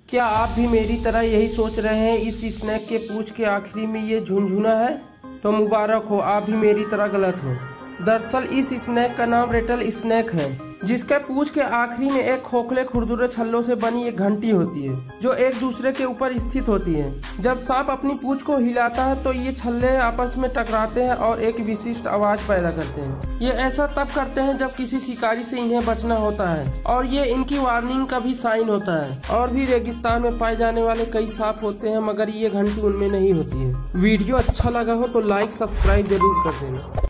क्या आप भी मेरी तरह यही सोच रहे हैं इस स्नैक के पूंछ के आखिरी में ये झुनझुना है? तो मुबारक हो, आप भी मेरी तरह गलत हो। दरअसल इस स्नैक का नाम रेटल स्नैक है, जिसके पूंछ के आखिरी में एक खोखले खुरदुरे छल्लों से बनी एक घंटी होती है जो एक दूसरे के ऊपर स्थित होती है। जब सांप अपनी पूंछ को हिलाता है तो ये छल्ले आपस में टकराते हैं और एक विशिष्ट आवाज पैदा करते हैं। ये ऐसा तब करते हैं जब किसी शिकारी से इन्हें बचना होता है और ये इनकी वार्निंग का भी साइन होता है। और भी रेगिस्तान में पाए जाने वाले कई सांप होते हैं, मगर ये घंटी उनमें नहीं होती है। वीडियो अच्छा लगा हो तो लाइक सब्सक्राइब जरूर कर देना।